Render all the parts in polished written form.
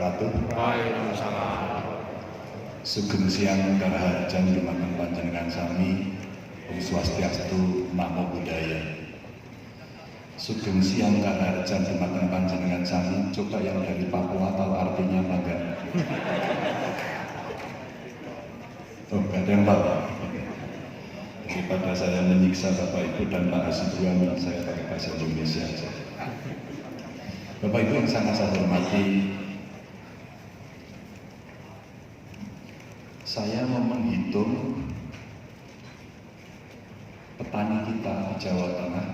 wabarakatuh. Waalaikumsalam. Sugeng siang karaharjan dumateng panjenengan sami. Om Swastiastu, Namo Buddhaya. Sugeng siang karaharjan dumateng panjenengan sami. Coba yang dari Papua tahu artinya apa enggak? Oh, enggak ada yang tahu. Daripada saya menyiksa Bapak Ibu dan Pak Hasibuan, saya pakai bahasa Indonesia saja. Bapak Ibu yang sangat saya hormati, saya mau menghitung petani kita di Jawa Tengah,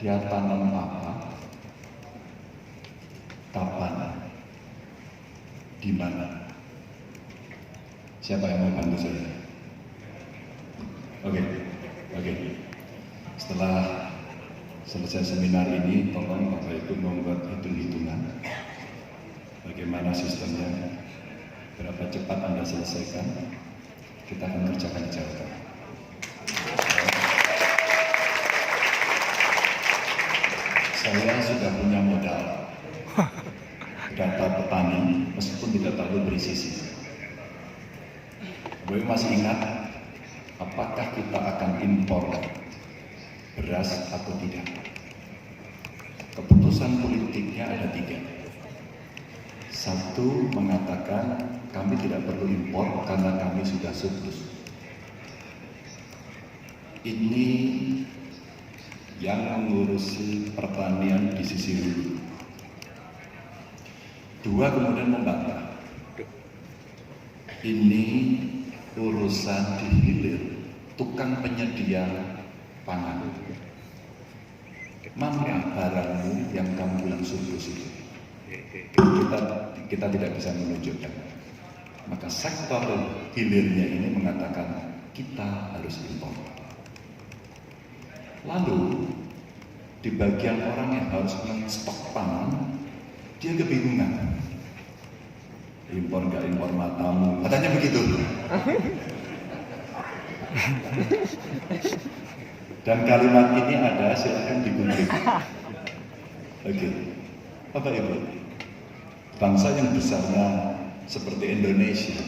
dia tanam apa, kapan, di mana. Siapa yang mau bantu saya? Oke. Setelah selesai seminar ini, tolong Bapak Ibu membuat hitung-hitungan bagaimana sistemnya, berapa cepat Anda selesaikan, kita akan kerjakan di Jawa Tengah. Saya sudah punya modal data petani, meskipun tidak terlalu presisi. Bapak masih ingat, apakah kita akan impor beras atau tidak? Keputusan politiknya ada 3. Satu, mengatakan kami tidak perlu impor karena kami sudah surplus. Ini yang mengurusi pertanian di sisi hulu. 2, kemudian membantah. Ini urusan di hilir, tukang penyedia pangan. Mana barangmu yang kamu bilang surplus itu? Kita tidak bisa menunjukkan. Maka sektor hilirnya ini mengatakan kita harus impor. Lalu di bagian orang yang harus menstok pangan, dia kebingungan. Impor nggak impor matamu, katanya begitu. Dan kalimat ini ada, silakan dikutip. Oke, Bapak Ibu, bangsa yang besarnya seperti Indonesia,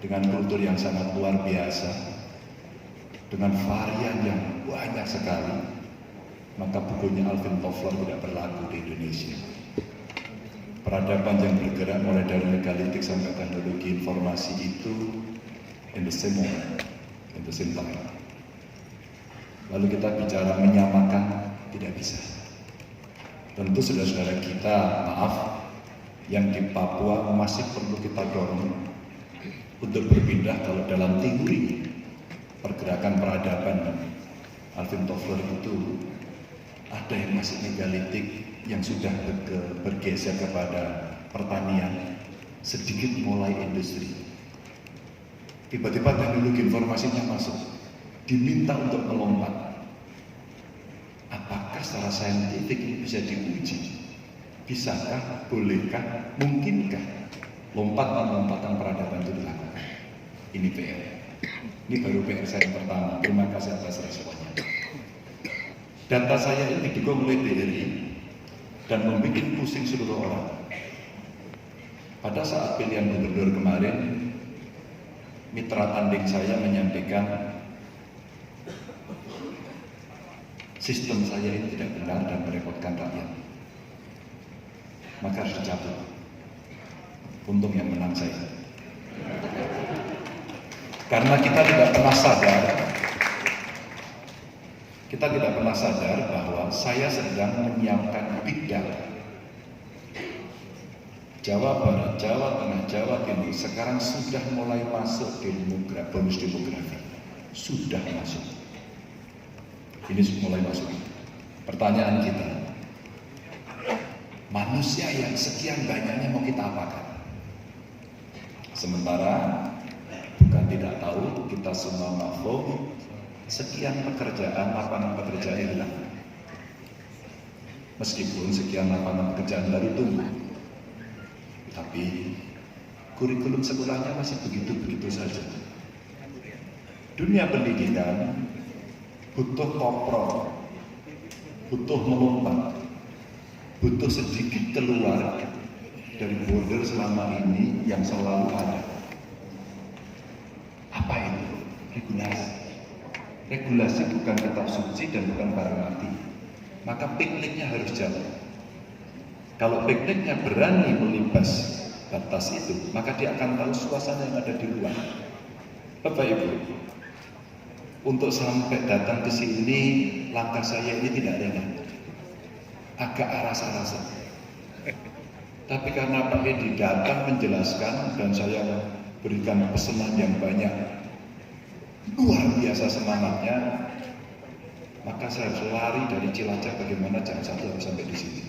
dengan kultur yang sangat luar biasa, dengan varian yang banyak sekali, maka bukunya Alvin Toffler tidak berlaku di Indonesia. Peradaban yang bergerak mulai dari megalitik sampai teknologi informasi itu in the same moment, in the same time. Lalu kita bicara menyamakan, tidak bisa. Tentu saudara-saudara kita, maaf, yang di Papua masih perlu kita dorong untuk berpindah. Kalau dalam teori pergerakan peradaban Alvin Toffler itu ada yang masih megalitik, yang sudah bergeser kepada pertanian, sedikit mulai industri. Tiba-tiba teknologi informasinya masuk, diminta untuk melompat. Apakah secara saintifik ini bisa diuji? Bisakah, bolehkah, mungkinkah lompatan peradaban itu dilakukan? Ini PR. Ini baru PR saya yang pertama. Terima kasih atas responnya. Data saya ini didukung oleh BRI dan membuat pusing seluruh orang. Pada saat pilihan gubernur kemarin, mitra tanding saya menyampaikan sistem saya ini tidak benar dan merepotkan rakyat, maka harus dicabut. Untung yang menang saya, karena kita tidak pernah sadar bahwa saya sedang menyiapkan big data. Jawa Barat, Jawa Tengah, Jawa Timur sekarang sudah mulai masuk bonus demografi. Sudah masuk. Ini mulai masuk. Pertanyaan kita, manusia yang sekian banyaknya mau kita apakan? Sementara bukan tidak tahu, kita semua maklum, sekian pekerjaan, lapangan pekerjaan hilang. Meskipun sekian lapangan pekerjaan baru tumbuh, tapi kurikulum sekolahnya masih begitu-begitu saja. Dunia pendidikan butuh koprol, butuh melompat, butuh sedikit keluar dari border selama ini yang selalu ada. Apa itu? Regulasi. Regulasi bukan kitab suci dan bukan barang mati. Maka pikniknya harus jauh. Kalau pikniknya berani melibas batas itu, maka dia akan tahu suasana yang ada di luar. Bapak Ibu, untuk sampai datang ke sini, langkah saya ini tidak ringan, agak rasa-rasa. Tapi karena Pak Edi datang menjelaskan dan saya berikan pesanan yang banyak, luar biasa semangatnya, maka saya harus lari dari Cilacap bagaimana jam 1 harus sampai di sini.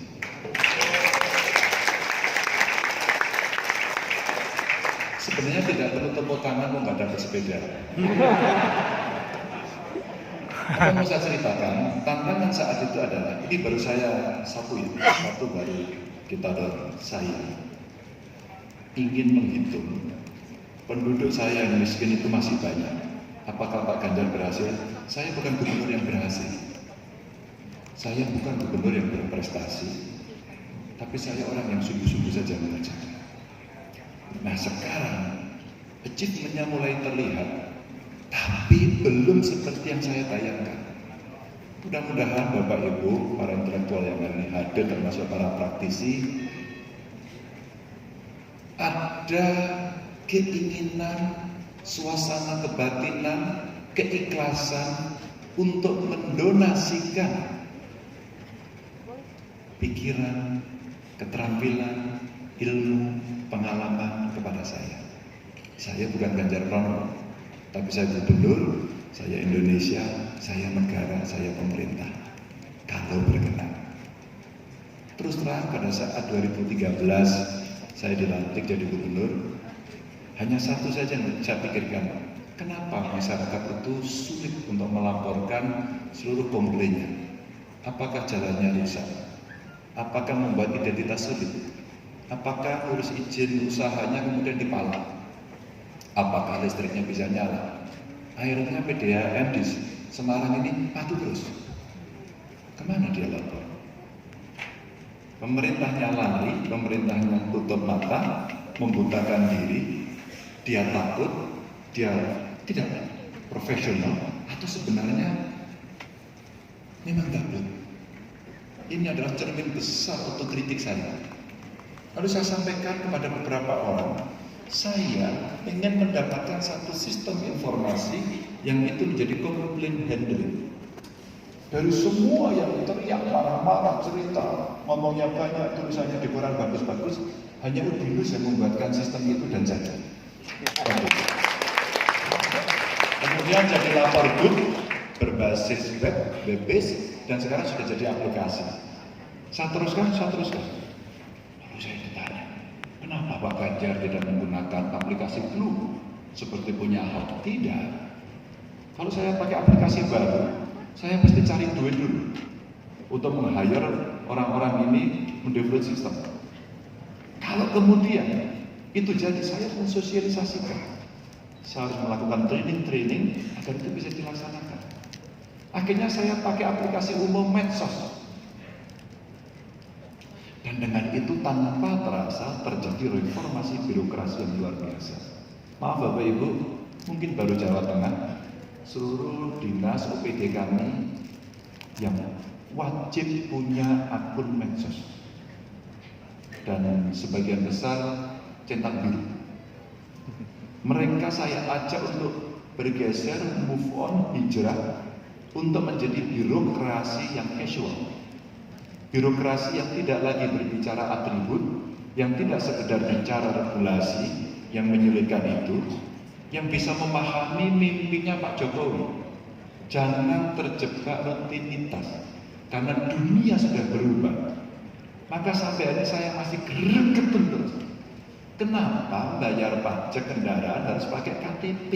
Sebenarnya tidak perlu tepuk tangan nggak dapat sepeda. Apa mau saya ceritakan? Tantangan saat itu adalah, ini baru saya satu baru kita dorong. Saya ingin menghitung penduduk saya yang miskin itu masih banyak. Apakah Pak Ganjar berhasil? Saya bukan gubernur yang berhasil. Saya bukan gubernur yang berprestasi. Tapi saya orang yang sungguh-sungguh saja mengerjakan. Nah sekarang achievementnya mulai terlihat, tapi belum seperti yang saya bayangkan. Mudah-mudahan Bapak Ibu, para intelektual yang ini hadir termasuk para praktisi, ada keinginan, suasana kebatinan, keikhlasan untuk mendonasikan pikiran, keterampilan, ilmu, pengalaman kepada saya. Saya bukan Ganjar Pranowo, tapi saya gubernur, saya Indonesia, saya negara, saya pemerintah. Kalau berkenan. Terus terang pada saat 2013 saya dilantik jadi gubernur, hanya satu saja yang saya pikirkan, kenapa masyarakat itu sulit untuk melaporkan seluruh komplainnya? Apakah jalannya rusak? Apakah membuat identitas sulit? Apakah urus izin usahanya kemudian dipalak? Apakah listriknya bisa nyala? Akhirnya PDAM di Semarang ini patuh terus. Kemana dia lapor? Pemerintahnya lari, pemerintahnya tutup mata, membutakan diri, dia takut, dia tidak profesional, atau sebenarnya memang takut. Ini adalah cermin besar untuk kritik saya. Lalu saya sampaikan kepada beberapa orang, saya ingin mendapatkan satu sistem informasi yang itu menjadi complaint handling. Dari semua yang teriak, marah-marah, cerita, ngomongnya banyak, tulisannya di koran bagus-bagus, hanya Udinus yang membuatkan sistem itu dan jadi. Kemudian jadi lapor book berbasis web, web-based, dan sekarang sudah jadi aplikasi. Saya teruskan. Lalu saya ditanya, kenapa Pak Ganjar tidak menggunakan aplikasi Blue seperti punya Ahok? Tidak. Kalau saya pakai aplikasi baru, saya mesti cari duit dulu untuk meng-hire orang-orang ini mendevelop sistem. Kalau kemudian itu jadi, saya mensosialisasikan. Saya harus melakukan training agar itu bisa dilaksanakan. Akhirnya saya pakai aplikasi umum medsos. Dan dengan itu tanpa terasa terjadi reformasi birokrasi yang luar biasa. Maaf Bapak Ibu, mungkin baru Jawa Tengah, seluruh dinas OPD kami yang wajib punya akun medsos. Dan sebagian besar centang biru. Mereka saya ajak untuk bergeser, move on, hijrah untuk menjadi birokrasi yang casual. Birokrasi yang tidak lagi berbicara atribut, yang tidak sekedar bicara regulasi yang menyulitkan itu, yang bisa memahami mimpinya Pak Jokowi. Jangan terjebak rutinitas, karena dunia sudah berubah. Maka sampai hari saya masih greget terus. Kenapa bayar pajak kendaraan harus pakai KTP?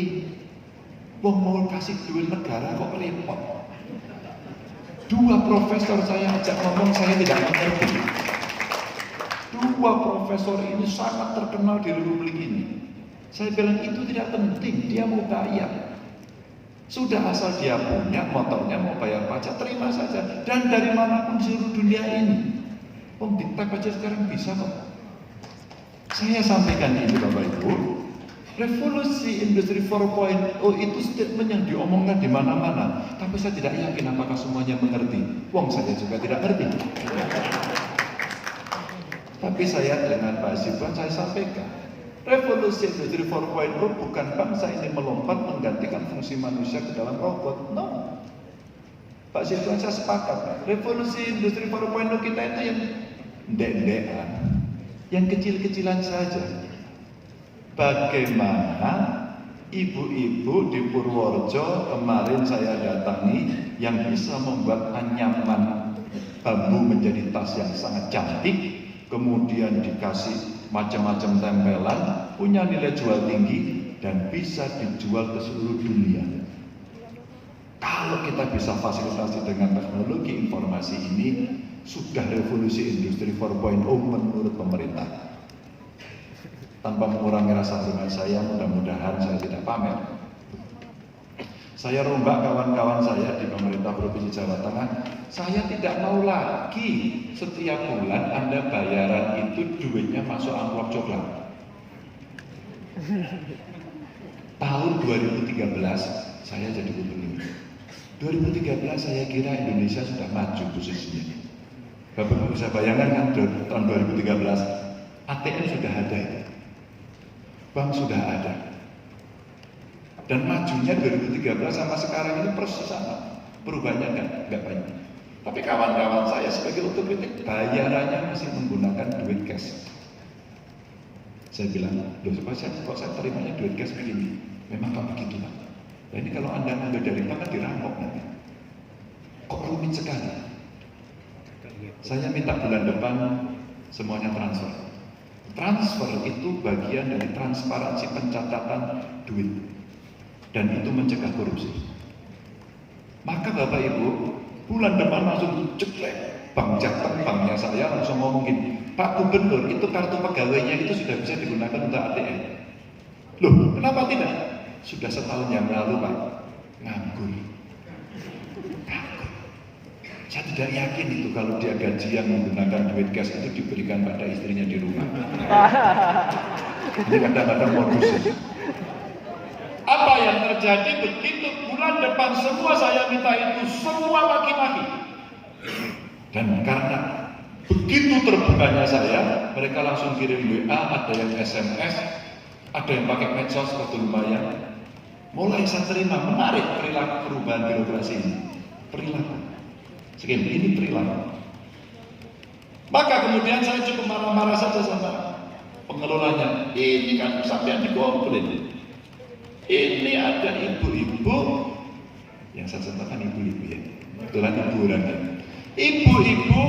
Wong mau kasih duit negara kok repot. Dua profesor saya ajak ngomong, saya tidak mengerti. Dua profesor ini sangat terkenal di Republik ini. Saya bilang itu tidak penting, dia mau bayar. Sudah asal dia punya motornya, mau bayar pajak, terima saja. Dan dari manapun seluruh dunia ini. Di tap aja sekarang bisa kok. Saya sampaikan ini Bapak Ibu, revolusi industri 4.0 itu statement yang diomongkan di mana-mana, tapi saya tidak yakin apakah semuanya mengerti. Wong saya juga tidak ngerti. Tapi saya dengan Pak Sibuan saya sampaikan, revolusi industri 4.0 bukan bangsa ini melompat menggantikan fungsi manusia ke dalam robot. No. Pak Sibuan saya sepakat. Revolusi industri 4.0 kita itu yang ndek-ndekan, yang kecil-kecilan saja. Bagaimana ibu-ibu di Purworejo kemarin saya datangi yang bisa membuat anyaman bambu menjadi tas yang sangat cantik, kemudian dikasih macam-macam tempelan, punya nilai jual tinggi dan bisa dijual ke seluruh dunia. Kalau kita bisa fasilitasi dengan teknologi informasi ini, sudah revolusi industri 4.0 menurut pemerintah. Tanpa mengurangi rasa hormat saya, mudah-mudahan saya tidak pamer. Saya rombak kawan-kawan saya di pemerintah Provinsi Jawa Tengah. Saya tidak mau lagi setiap bulan Anda bayaran itu duitnya masuk amplop coklat. Tahun 2013 saya jadi gubernur. 2013 saya kira Indonesia sudah maju posisinya. Bapak bisa bayangkan kan tahun 2013 ATM sudah ada itu. Bank sudah ada. Dan majunya 2013 sama sekarang ini persis sama. Perubahannya enggak banyak. Tapi kawan-kawan saya sebagai otokritik bayarannya masih menggunakan duit cash. Saya bilang, loh kok saya terimanya duit cash begini? Memang kok begitu Pak. Nah ini kalau Anda ngambil dari bank kan dirampok nanti. Kok rumit sekali? Saya minta bulan depan semuanya transfer. Transfer itu bagian dari transparansi pencatatan duit. Dan itu mencegah korupsi. Maka Bapak Ibu, bulan depan langsung ceklek. Bank Jateng, banknya saya langsung ngomongin, Pak Gubernur, itu kartu pegawainya itu sudah bisa digunakan untuk ATM. Loh, kenapa tidak? Sudah setahun yang lalu Pak, nganggur. Saya tidak yakin itu kalau dia gajian menggunakan duit cash itu diberikan pada istrinya di rumah. Ini kadang-kadang modus. Apa yang terjadi begitu bulan depan semua saya minta itu semua maki-maki. Dan karena begitu terbukanya saya, mereka langsung kirim WA, ada yang SMS, ada yang pakai medsos, itu lumayan. Mulai saya terima menarik perilaku perubahan birokrasi ini. Perilaku. Segini, ini perilaku. Maka kemudian saya cukup marah-marah saja sama pengelolanya. Ini kan sampai dikomplain. Ini ada ibu-ibu yang saya sebutkan ibu-ibu ya. Kebetulan ibu orangnya. Ibu-ibu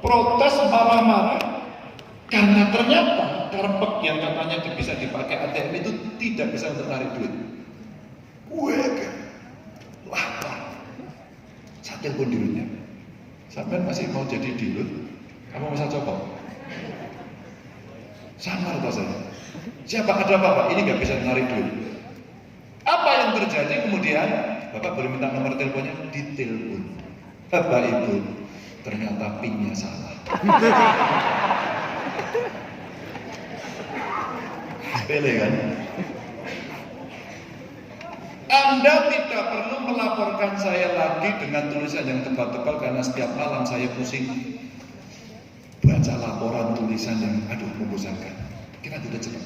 protes marah-marah karena ternyata karpet yang katanya bisa dipakai ATM itu tidak bisa untuk tarik duit. Lapar. Saya telepon dirutnya. Sampai masih mau jadi dirut, kamu bisa coba. Samar atau saya. Siapa ada apa? Ini nggak bisa menarik duit. Apa yang terjadi kemudian? Bapak boleh minta nomor teleponnya, ditelepon. Bapak Ibu, ternyata PIN-nya salah. Sepele kan? Anda tidak perlu melaporkan saya lagi dengan tulisan yang tebal-tebal karena setiap malam saya pusing baca laporan tulisan yang aduh membosankan. Kita tidak cepat.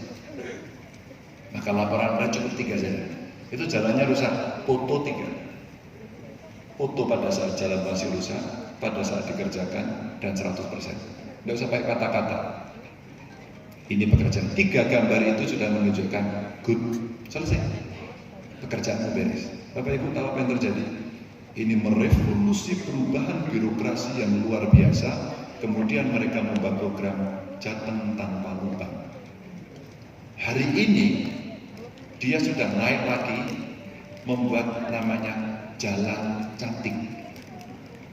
Maka laporan Anda cukup 3 saja. Itu jalannya rusak, foto 3. Foto pada saat jalan masih rusak, pada saat dikerjakan, dan 100%. Tidak usah pakai kata-kata. Ini pekerjaan. 3 gambar itu sudah menunjukkan good. Selesai. Pekerjaanmu beres. Bapak Ibu tahu apa yang terjadi? Ini merevolusi perubahan birokrasi yang luar biasa. Kemudian mereka membuat program Jateng tanpa lubang. Hari ini dia sudah naik lagi membuat namanya Jalan Cantik.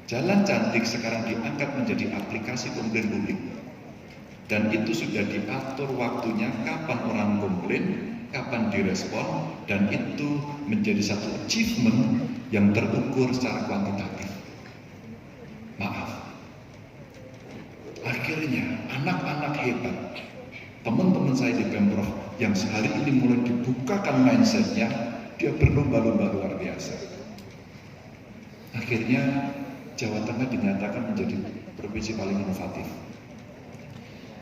Jalan Cantik sekarang diangkat menjadi aplikasi komplain publik. Dan itu sudah diatur waktunya kapan orang komplain, kapan direspon, dan itu menjadi satu achievement yang terukur secara kuantitatif. Maaf. Akhirnya anak-anak hebat, teman-teman saya di Pemprov yang sehari ini mulai dibukakan mindsetnya, dia berlomba-lomba luar biasa. Akhirnya Jawa Tengah dinyatakan menjadi provinsi paling inovatif.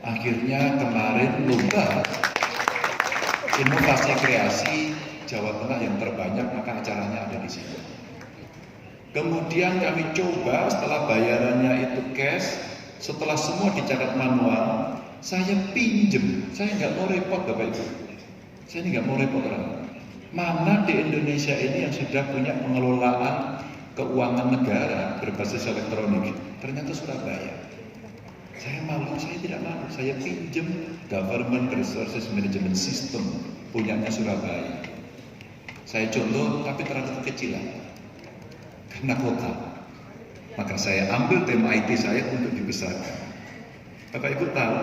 Akhirnya kemarin lomba inovasi kreasi Jawa Tengah yang terbanyak, maka acaranya ada di sini. Kemudian kami coba setelah bayarannya itu cash, setelah semua dicatat manual, saya pinjem. Saya nggak mau repot Bapak Ibu. Saya ini nggak mau repot orang. Mana di Indonesia ini yang sudah punya pengelolaan keuangan negara berbasis elektronik? Ternyata Surabaya. Saya malu, saya tidak malu. Saya pinjem Government Resources Management System punyanya Surabaya. Saya contoh, tapi terlalu kekecilan karena kota. Maka saya ambil tema IT saya untuk dibesarkan. Bapak Ibu tahu,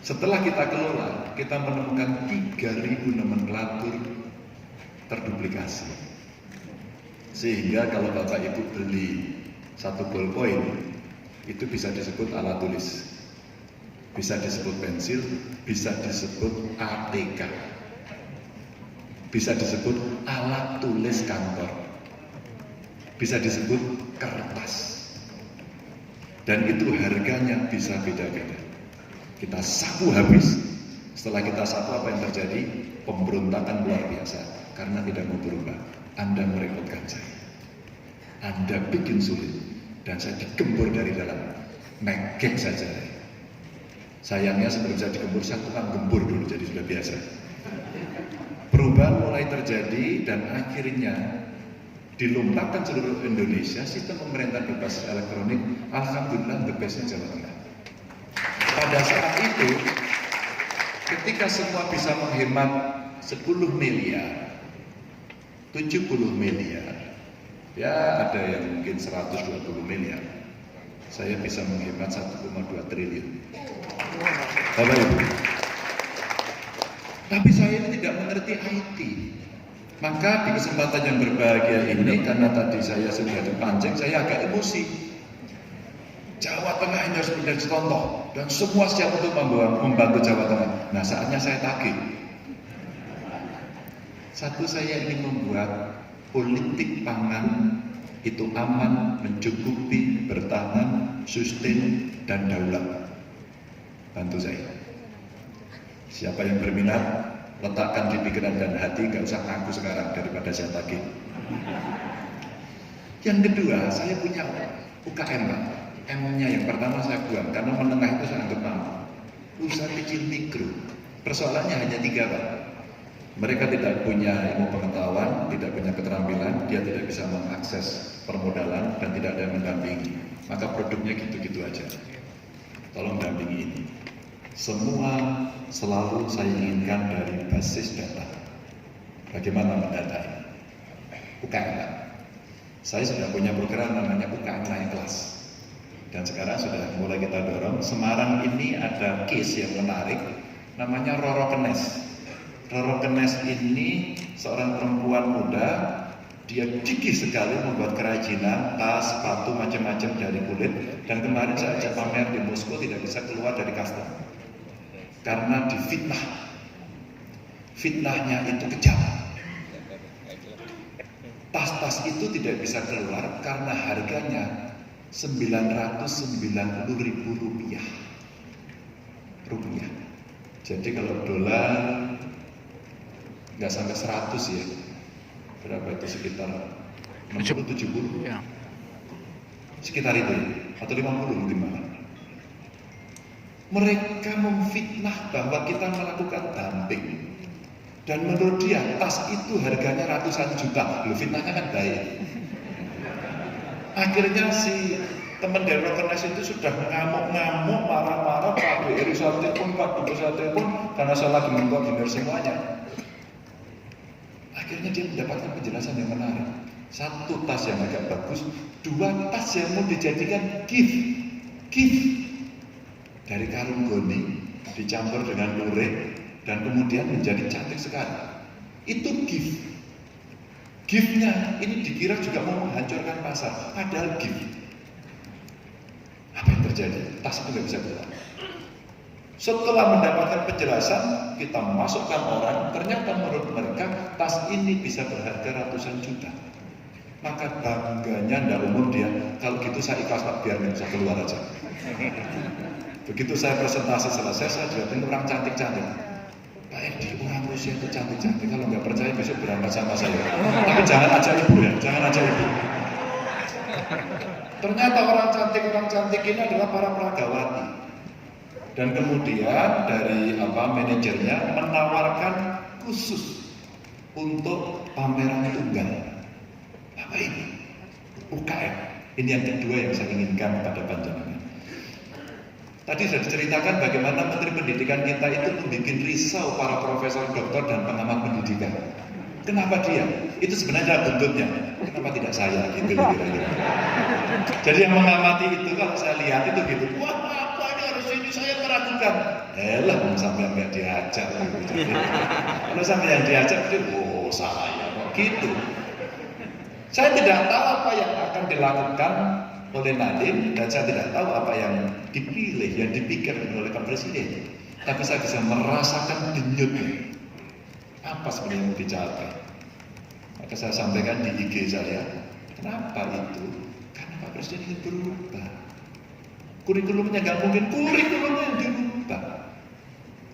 setelah kita kelola, kita menemukan 3.000 nomenklatur terduplikasi. Sehingga kalau Bapak Ibu beli satu ballpoint, itu bisa disebut alat tulis, bisa disebut pensil, bisa disebut ATK, bisa disebut alat tulis kantor, bisa disebut kertas, dan itu harganya bisa beda-beda. Kita sapu habis. Setelah kita sapu, apa yang terjadi? Pemberontakan luar biasa, karena tidak mau berubah. Anda merepotkan saya, Anda bikin sulit, dan saya digembur dari dalam, megek saja. Sayangnya sebelum saya digembur, saya tukang gembur dulu, jadi sudah biasa. Perubahan mulai terjadi dan akhirnya dilompatkan seluruh Indonesia sistem pemerintahan berbasis elektronik. Alhamdulillah the bestnya Jawa Tengah. Pada saat itu, ketika semua bisa menghemat 10 miliar, 70 miliar, ya ada yang mungkin 120 miliar, saya bisa menghemat 1,2 triliun. Bapak Ibu, tapi saya ini tidak mengerti IT. Maka di kesempatan yang berbahagia ini, karena tadi saya sudah dipancing, saya agak emosi. Jawa Tengah ini harus menjadi contoh, dan semua siap untuk membantu Jawa Tengah. Nah, saatnya saya tagih. Satu, saya ingin membuat politik pangan itu aman, mencukupi, bertahan, sustain, dan daulat. Bantu saya. Siapa yang berminat, letakkan di pikiran dan hati, nggak usah ngaku sekarang daripada saya tagih. Yang kedua, saya punya UKM, Pak. M-nya yang pertama saya buang, karena menengah itu saya anggap mampu. Usaha kecil mikro, persoalannya hanya 3, Pak. Mereka tidak punya ilmu pengetahuan, tidak punya keterampilan, dia tidak bisa mengakses permodalan, dan tidak ada yang mendampingi. Maka produknya gitu-gitu aja. Tolong dampingi ini. Semua selalu saya inginkan dari basis data. Bagaimana mendatai? UKM. Saya sudah punya program namanya UKM naik kelas. Dan sekarang sudah mulai kita dorong. Semarang ini ada case yang menarik, namanya Roro Kenes. Roro Kenes ini seorang perempuan muda, dia gigih sekali membuat kerajinan, tas, sepatu, macam-macam dari kulit. Dan kemarin saya ajak pamer di Moskow, tidak bisa keluar dari custom karena difitnah. Fitnahnya itu kejam. Tas-tas itu tidak bisa keluar karena harganya 990.000 rupiah. Jadi kalau dolar nggak sampai 100 ya, berapa itu, sekitar 60-70 ya. Sekitar itu, atau 50 mungkin malah. Mereka memfitnah bahwa kita melakukan dumping, dan menurut dia tas itu harganya ratusan juta. Loh, fitnahnya kan baik. Akhirnya si teman dari Rokernas itu sudah ngamuk-ngamuk, marah-marah, Pak BRI saya telepon, Pak Dubes saya telepon, karena saya lagi mengkoordinir semuanya. Akhirnya dia mendapatkan penjelasan yang menarik. 1 tas yang agak bagus, 2 tas yang mau dijadikan gift dari karung goni dicampur dengan lurik dan kemudian menjadi cantik sekali. Itu gift. Giftnya ini dikira juga mau menghancurkan pasar, padahal gift. Apa yang terjadi? Tas itu nggak bisa keluar. Setelah mendapatkan penjelasan, kita masukkan orang, ternyata menurut mereka tas ini bisa berharga ratusan juta. Maka bangganya ndak umum dia, kalau gitu saya ikhlas Pak, biar nggak bisa keluar aja. Begitu saya presentasi selesai, saya dilihatin orang cantik-cantik. Pak Edi, orang Rusia itu cantik-cantik, kalau nggak percaya besok berangkat sama saya. Tapi jangan ajak ibu ya, jangan ajak ibu. Ternyata orang cantik ini adalah para peragawati. Dan kemudian dari manajernya menawarkan khusus untuk pameran tunggal. Apa ini? UKM. Ini yang kedua yang saya inginkan pada panjenengan. Tadi sudah diceritakan bagaimana Menteri Pendidikan kita itu membuat risau para profesor, doktor, dan pengamat pendidikan. Kenapa dia? Itu sebenarnya buntutnya. Kenapa tidak saya? Gitu kira-kira. Jadi yang mengamati itu kalau saya lihat itu gitu. Wah, apa ini harus ini saya meragukan. Elah, sampai nggak diajak. Gitu. Kalau sampai yang diajak itu, oh saya kok gitu. Saya tidak tahu apa yang akan dilakukan oleh Nadiem dan saya tidak tahu apa yang dipilih, yang dipikirkan oleh Pak Presiden. Tapi saya bisa merasakan denyutnya. Apa sebenarnya yang mau dicapai? Maka saya sampaikan di IG saya, kenapa itu? Karena Pak Presiden ingin berubah. Kurikulumnya nggak mungkin, kurikulumnya yang dirubah.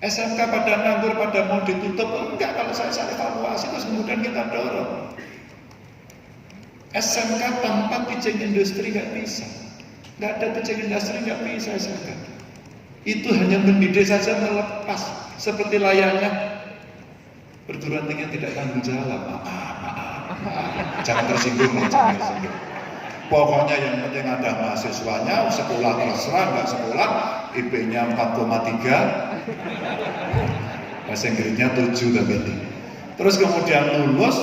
SMK pada nganggur, pada mau ditutup, enggak, kalau saya evaluasi terus kemudian kita dorong. SMK tanpa pitching industri nggak bisa. Nggak ada pitching industri nggak bisa SMK. Itu hanya mendidik saja melepas seperti layaknya perguruan tinggi tidak tanggung jawab. Jangan tersinggung, jangan tersinggung. Pokoknya yang penting ada mahasiswanya, sekolah terserah, nggak sekolah, IP-nya 4,3, bahasa Inggrisnya 7 tapi ini. Terus kemudian lulus,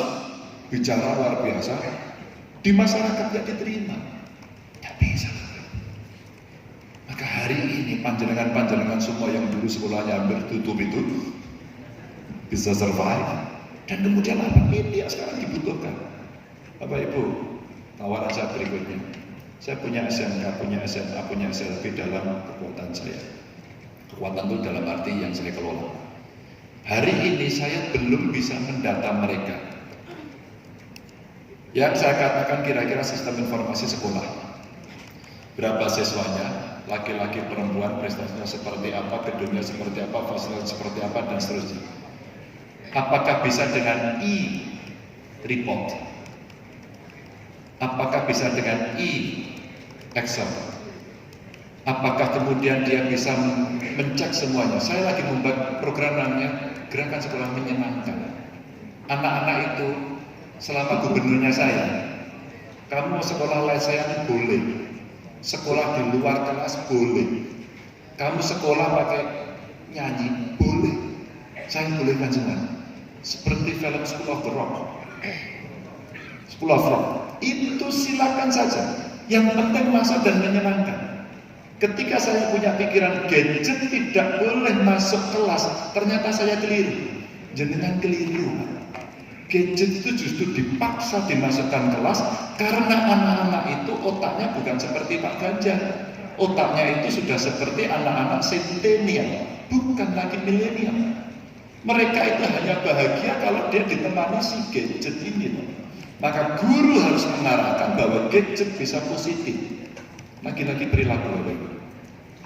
bicara luar biasa, di masyarakat nggak diterima, nggak bisa. Maka hari ini panjenengan semua yang dulu sekolahnya hampir tutup itu bisa survive. Dan kemudian apa ini yang sekarang dibutuhkan? Bapak Ibu, tawaran saya berikutnya. Saya punya SMK, punya SMA, punya SLB dalam kekuatan saya. Kekuatan itu dalam arti yang saya kelola. Hari ini saya belum bisa mendata mereka. Yang saya katakan kira-kira sistem informasi sekolah. Berapa siswanya, laki-laki, perempuan, prestasinya seperti apa, gedungnya seperti apa, fasilitas seperti apa, dan seterusnya. Apakah bisa dengan e-report? Apakah bisa dengan e-excel? Apakah kemudian dia bisa mencek semuanya? Saya lagi membuat program namanya Gerakan Sekolah Menyenangkan. Anak-anak itu selama gubernurnya saya, kamu sekolah les saya boleh, sekolah di luar kelas boleh, kamu sekolah pakai nyanyi boleh, saya bolehkan semua. Seperti film School of the Rock, School of Rock, itu silakan saja. Yang penting masuk dan menyenangkan. Ketika saya punya pikiran gadget tidak boleh masuk kelas, ternyata saya keliru. Jenengan keliru. Gadget itu justru dipaksa dimasukkan kelas karena anak-anak itu otaknya bukan seperti Pak Ganjar. Otaknya itu sudah seperti anak-anak centennial, bukan lagi milenial. Mereka itu hanya bahagia kalau dia ditemani si gadget ini. Maka guru harus mengarahkan bahwa gadget bisa positif. Lagi-lagi perilaku baik.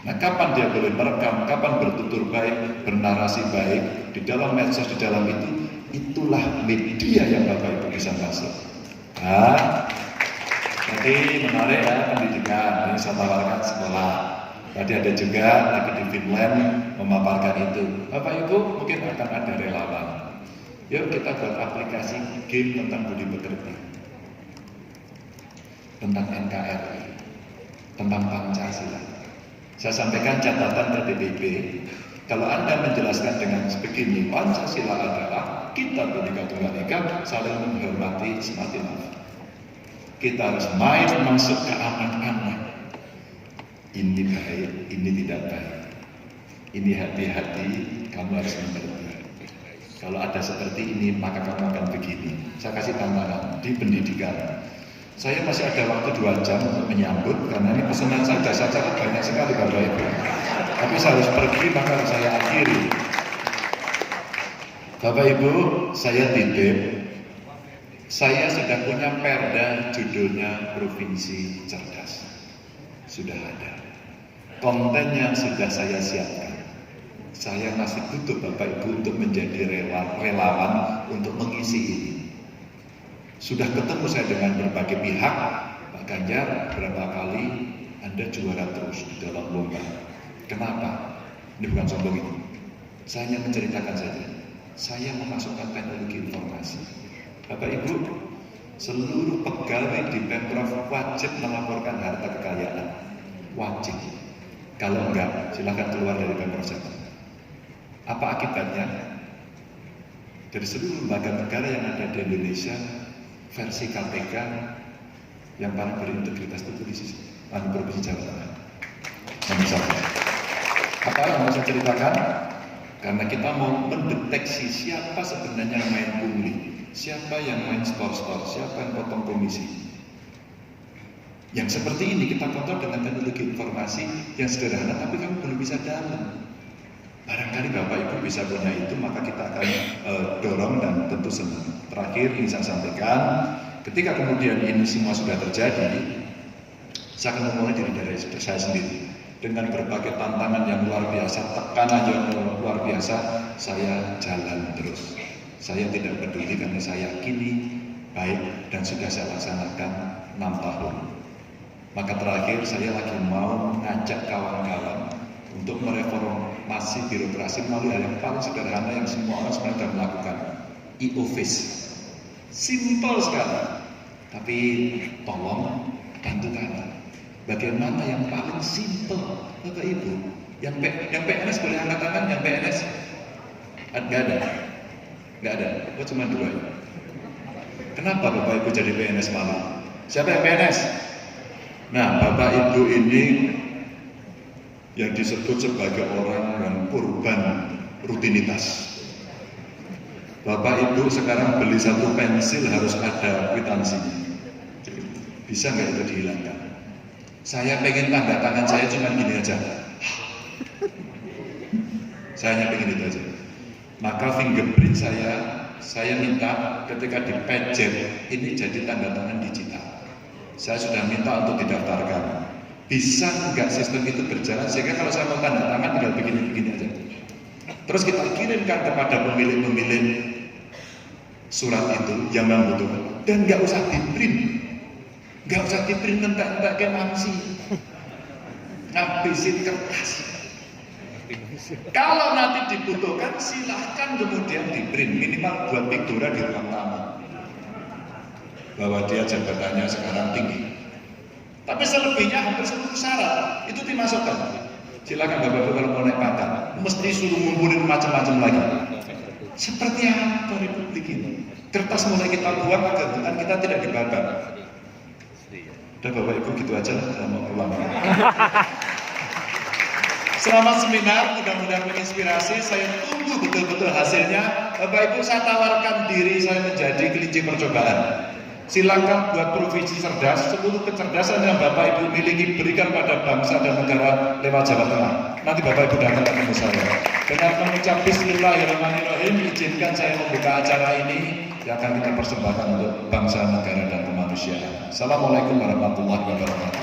Nah, kapan dia boleh merekam, kapan bertutur baik, bernarasi baik, di dalam medsos, di dalam itu, itulah media yang Bapak Ibu bisa masuk. Nah, jadi menarik ya pendidikan, ini saya tawarkan sekolah. Tadi ada juga lagi di Finland memaparkan itu. Bapak Ibu mungkin akan ada relawan. Yuk kita buat aplikasi game tentang budi pekerti, tentang NKRI, tentang Pancasila. Saya sampaikan catatan ke DPP. Kalau Anda menjelaskan dengan begini, Pancasila adalah kita Bhinneka Tunggal Ika saling menghormati semati mati. Kita harus main masuk ke anak-anak. Ini baik, ini tidak baik. Ini hati-hati, kamu harus mengerti. Kalau ada seperti ini, maka kamu akan begini. Saya kasih tantangan di pendidikan. Saya masih ada waktu 2 jam untuk menyambut, karena ini pesanan saya sudah saya catat banyak sekali Bapak Ibu. Tapi saya harus pergi, maka harus saya akhiri. Bapak Ibu, saya titip. Saya sudah punya perda judulnya Provinsi Cerdas. Sudah ada. Kontennya sudah saya siapkan. Saya masih butuh Bapak Ibu untuk menjadi relawan untuk mengisi ini. Sudah ketemu saya dengan berbagai pihak. Pak Ganjar, berapa kali Anda juara terus di dalam lomba. Kenapa? Ini bukan sombong ini. Saya hanya menceritakan saja. Saya memasukkan teknologi informasi. Bapak Ibu, seluruh pegawai di Pemprov wajib melaporkan harta kekayaan. Wajib. Kalau enggak, silakan keluar dari Pemprov Jatim. Apa akibatnya? Dari seluruh lembaga negara yang ada di Indonesia, versi KPK yang paling berintegritas itu di Provinsi Jawa Tengah. Nomor satu. Apa yang mau saya ceritakan? Karena kita mau mendeteksi siapa sebenarnya yang main pungli, siapa yang main store-store, siapa yang potong komisi. Yang seperti ini kita kontrol dengan teknologi informasi yang sederhana, tapi kamu belum bisa dalam. Barangkali Bapak Ibu bisa punya itu, maka kita akan dorong dan tentu senang. Terakhir ingin saya sampaikan, ketika kemudian ini semua sudah terjadi, saya akan memulai dari saya sendiri. Dengan berbagai tantangan yang luar biasa, tekanan yang luar biasa, saya jalan terus. Saya tidak peduli karena saya yakini baik dan sudah saya laksanakan 6 tahun. Maka terakhir saya lagi mau ngajak kawan-kawan untuk mereformasi birokrasi melalui hal yang paling sederhana yang semua orang sebenarnya sudah melakukan, e-office. Simple sekali, tapi tolong bantu kami. Bagaimana yang paling simple, Bapak Ibu? Yang PNS boleh angkat tangan, yang PNS? Nggak ada? Nggak ada? Oh cuma 2 ya? Kenapa Bapak Ibu jadi PNS malu? Siapa yang PNS? Nah, Bapak Ibu ini yang disebut sebagai orang yang korban rutinitas. Bapak Ibu sekarang beli 1 pensil harus ada kwitansinya. Bisa nggak itu dihilangkan? Saya pengen tanda tangan saya cuma gini aja. Saya hanya pengen itu aja. Maka fingerprint saya minta ketika dipencet ini jadi tanda tangan digital. Saya sudah minta untuk didaftarkan. Bisa nggak sistem itu berjalan sehingga kalau saya mau tanda tangan tinggal begini-begini aja. Terus kita kirimkan kepada pemilik-pemilik surat itu yang membutuhkan dan nggak usah di-print. Gak usah di-print entek-entek ke mangsi, ngabisin kertas. Kalau nanti dibutuhkan silahkan kemudian di-print, minimal buat Pigdora di ruang tamu bahwa dia jabatannya sekarang tinggi. Tapi selebihnya hampir seluruh syarat itu dimasukkan. Silakan Bapak-Bapak kalau mau naik pangkat, mesti suruh ngumpulin macam-macam lagi. Seperti apa Republik ini? Kertas mulai kita buang agar bukan kita tidak dibakar. Udah Bapak Ibu gitu aja lah, saya mau pulang. Selamat seminar, mudah-mudahan menginspirasi. Saya tunggu betul-betul hasilnya. Bapak Ibu, saya tawarkan diri saya menjadi kelinci percobaan. Silakan buat provinsi cerdas, seluruh kecerdasan yang Bapak Ibu miliki berikan pada bangsa dan negara lewat Jawa Tengah. Nanti Bapak Ibu datang ketemu saya. Dengan mengucap Bismillahirrahmanirrahim, izinkan saya membuka acara ini yang akan kita persembahkan untuk bangsa, negara, dan kemanusiaan. Assalamualaikum warahmatullahi wabarakatuh.